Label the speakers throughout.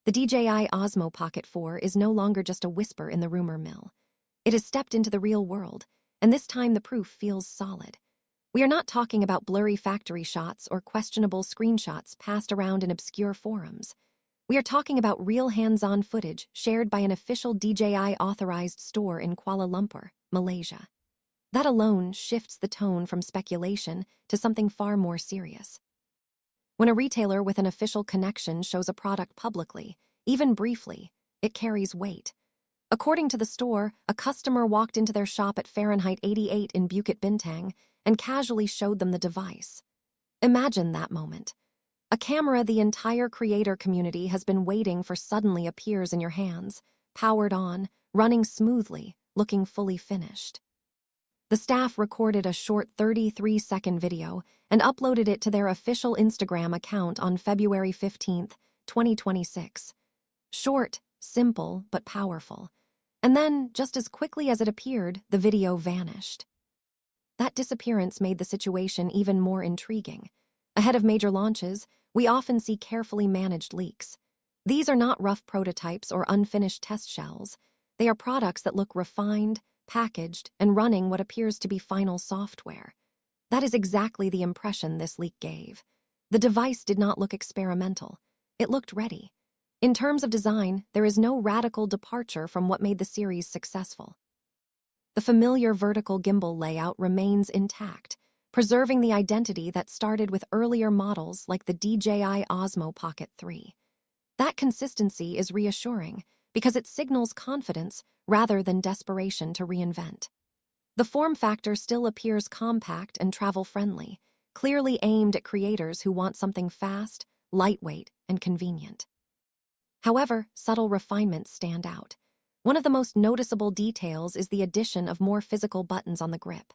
Speaker 1: The DJI Osmo Pocket 4 is no longer just a whisper in the rumor mill. It has stepped into the real world, and this time the proof feels solid. We are not talking about blurry factory shots or questionable screenshots passed around in obscure forums. We are talking about real hands-on footage shared by an official DJI-authorized store in Kuala Lumpur, Malaysia. That alone shifts the tone from speculation to something far more serious. When a retailer with an official connection shows a product publicly, even briefly, it carries weight. According to the store, a customer walked into their shop at Fahrenheit 88 in Bukit Bintang and casually showed them the device. Imagine that moment. A camera the entire creator community has been waiting for suddenly appears in your hands, powered on, running smoothly, looking fully finished. The staff recorded a short 33-second video and uploaded it to their official Instagram account on February 15, 2026. Short, simple, but powerful. And then, just as quickly as it appeared, the video vanished. That disappearance made the situation even more intriguing. Ahead of major launches, we often see carefully managed leaks. These are not rough prototypes or unfinished test shells. They are products that look refined, packaged, and running what appears to be final software. That is exactly the impression this leak gave. The device did not look experimental. It looked ready. In terms of design, there is no radical departure from what made the series successful. The familiar vertical gimbal layout remains intact, preserving the identity that started with earlier models like the DJI Osmo Pocket 3. That consistency is reassuring because it signals confidence rather than desperation to reinvent. The form factor still appears compact and travel-friendly, clearly aimed at creators who want something fast, lightweight, and convenient. However, subtle refinements stand out. One of the most noticeable details is the addition of more physical buttons on the grip.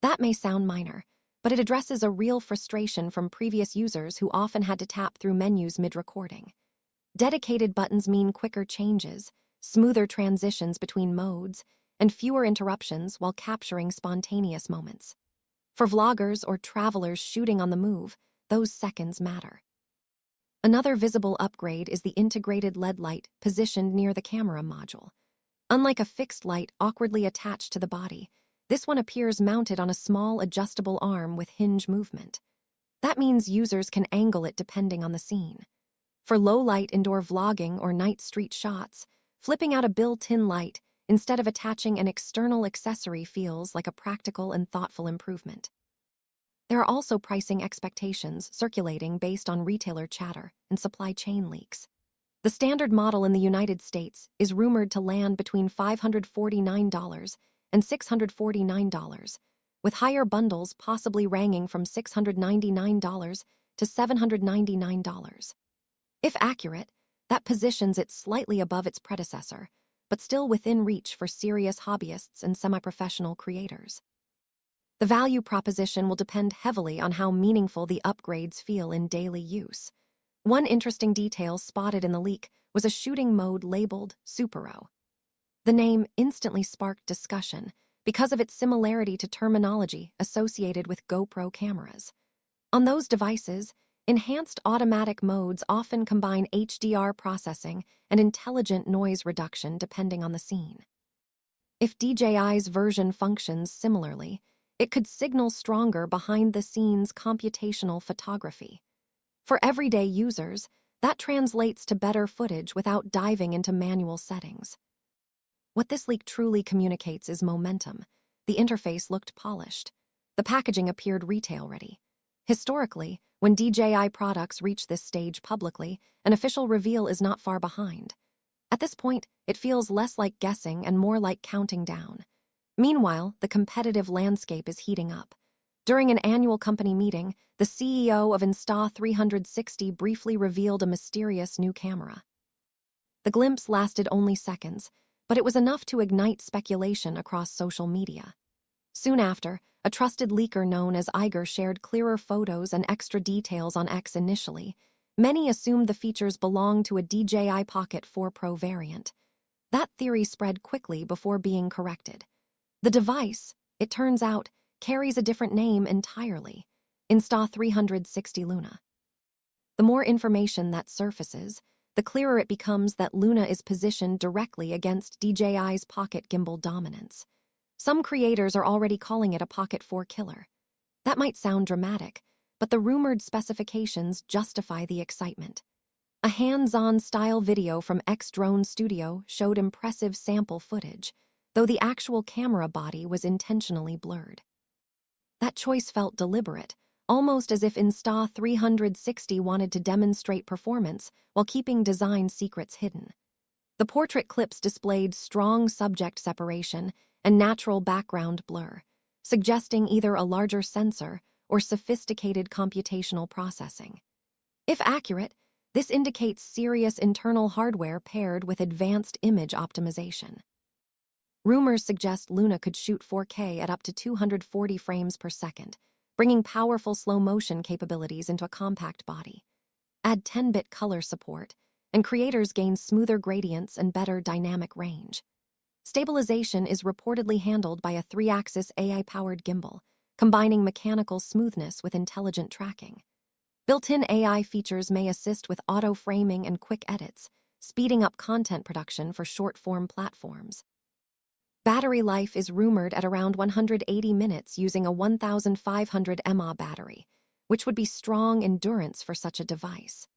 Speaker 1: That may sound minor, but it addresses a real frustration from previous users who often had to tap through menus mid-recording. Dedicated buttons mean quicker changes, smoother transitions between modes, and fewer interruptions while capturing spontaneous moments. For vloggers or travelers shooting on the move, those seconds matter. Another visible upgrade is the integrated LED light positioned near the camera module. Unlike a fixed light awkwardly attached to the body, this one appears mounted on a small adjustable arm with hinge movement. That means users can angle it depending on the scene. For low-light indoor vlogging or night street shots, flipping out a built-in light instead of attaching an external accessory feels like a practical and thoughtful improvement. There are also pricing expectations circulating based on retailer chatter and supply chain leaks. The standard model in the United States is rumored to land between $549 and $649, with higher bundles possibly ranging from $699 to $799. If accurate, that positions it slightly above its predecessor, but still within reach for serious hobbyists and semi-professional creators. The value proposition will depend heavily on how meaningful the upgrades feel in daily use. One interesting detail spotted in the leak was a shooting mode labeled Supero. The name instantly sparked discussion because of its similarity to terminology associated with GoPro cameras. On those devices, enhanced automatic modes often combine HDR processing and intelligent noise reduction depending on the scene. If DJI's version functions similarly, it could signal stronger behind-the-scenes computational photography. For everyday users, that translates to better footage without diving into manual settings. What this leak truly communicates is momentum. The interface looked polished. The packaging appeared retail-ready. Historically, when DJI products reach this stage publicly, an official reveal is not far behind. At this point, it feels less like guessing and more like counting down. Meanwhile, the competitive landscape is heating up. During an annual company meeting, the CEO of Insta360 briefly revealed a mysterious new camera. The glimpse lasted only seconds, but it was enough to ignite speculation across social media. Soon after, a trusted leaker known as Iger shared clearer photos and extra details on X initially. Many assumed the features belonged to a DJI Pocket 4 Pro variant. That theory spread quickly before being corrected. The device, it turns out, carries a different name entirely, Insta360 Luna. The more information that surfaces, the clearer it becomes that Luna is positioned directly against DJI's Pocket gimbal dominance. Some creators are already calling it a Pocket 4 killer. That might sound dramatic, but the rumored specifications justify the excitement. A hands-on style video from X Drone Studio showed impressive sample footage, though the actual camera body was intentionally blurred. That choice felt deliberate, almost as if Insta360 wanted to demonstrate performance while keeping design secrets hidden. The portrait clips displayed strong subject separation and natural background blur, suggesting either a larger sensor or sophisticated computational processing. If accurate, this indicates serious internal hardware paired with advanced image optimization. Rumors suggest Luna could shoot 4K at up to 240 frames per second, bringing powerful slow-motion capabilities into a compact body. Add 10-bit color support, and creators gain smoother gradients and better dynamic range. Stabilization is reportedly handled by a 3-axis AI-powered gimbal, combining mechanical smoothness with intelligent tracking. Built-in AI features may assist with auto-framing and quick edits, speeding up content production for short-form platforms. Battery life is rumored at around 180 minutes using a 1500 mAh battery, which would be strong endurance for such a device.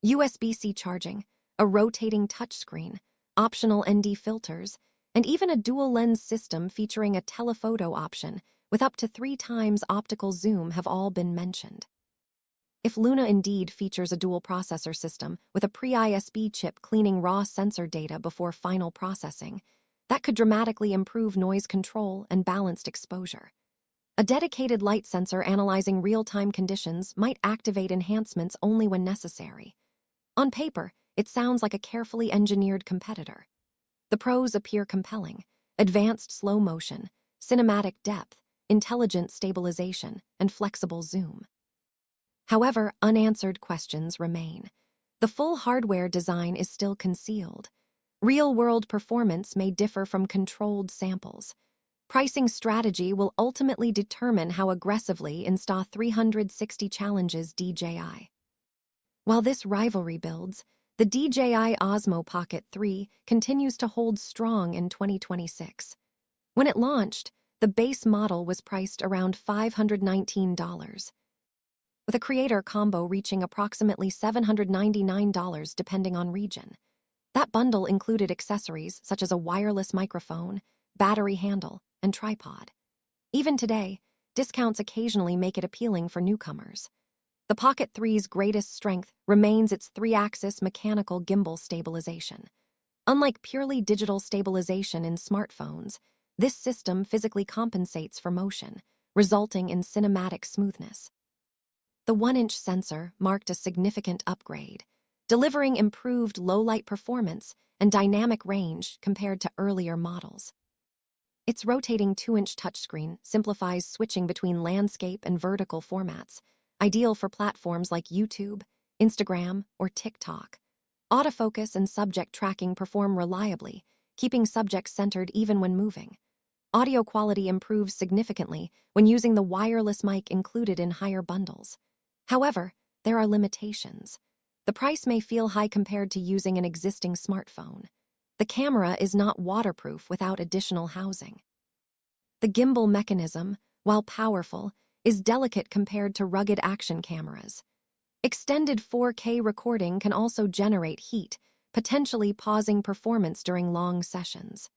Speaker 1: USB-C charging, a rotating touchscreen, optional ND filters, and even a dual-lens system featuring a telephoto option with up to 3 times optical zoom have all been mentioned. If Luna indeed features a dual-processor system with a pre-ISB chip cleaning raw sensor data before final processing, that could dramatically improve noise control and balanced exposure. A dedicated light sensor analyzing real-time conditions might activate enhancements only when necessary. On paper, it sounds like a carefully engineered competitor. The pros appear compelling: advanced slow motion, cinematic depth, intelligent stabilization, and flexible zoom. However, unanswered questions remain. The full hardware design is still concealed. Real-world performance may differ from controlled samples. Pricing strategy will ultimately determine how aggressively Insta360 challenges DJI. While this rivalry builds, the DJI Osmo Pocket 3 continues to hold strong in 2026. When it launched, the base model was priced around $519, with a creator combo reaching approximately $799 depending on region. That bundle included accessories such as a wireless microphone, battery handle, and tripod. Even today, discounts occasionally make it appealing for newcomers. The Pocket 3's greatest strength remains its 3-axis mechanical gimbal stabilization. Unlike purely digital stabilization in smartphones, this system physically compensates for motion, resulting in cinematic smoothness. The 1-inch sensor marked a significant upgrade, delivering improved low-light performance and dynamic range compared to earlier models. Its rotating 2-inch touchscreen simplifies switching between landscape and vertical formats, ideal for platforms like YouTube, Instagram, or TikTok. Autofocus and subject tracking perform reliably, keeping subjects centered even when moving. Audio quality improves significantly when using the wireless mic included in higher bundles. However, there are limitations. The price may feel high compared to using an existing smartphone. The camera is not waterproof without additional housing. The gimbal mechanism, while powerful, is delicate compared to rugged action cameras. Extended 4K recording can also generate heat, potentially pausing performance during long sessions.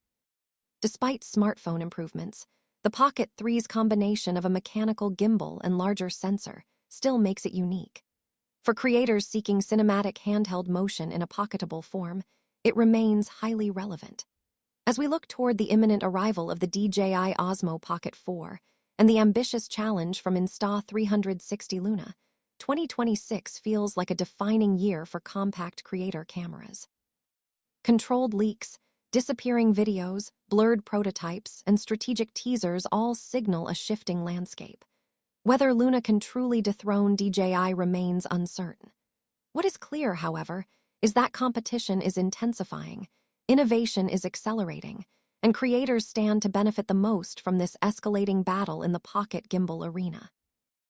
Speaker 1: Despite smartphone improvements, the Pocket 3's combination of a mechanical gimbal and larger sensor still makes it unique. For creators seeking cinematic handheld motion in a pocketable form, it remains highly relevant. As we look toward the imminent arrival of the DJI Osmo Pocket 4 and the ambitious challenge from Insta360 Luna, 2026 feels like a defining year for compact creator cameras. Controlled leaks, disappearing videos, blurred prototypes, and strategic teasers all signal a shifting landscape. Whether Luna can truly dethrone DJI remains uncertain. What is clear, however, is that competition is intensifying, innovation is accelerating, and creators stand to benefit the most from this escalating battle in the pocket gimbal arena.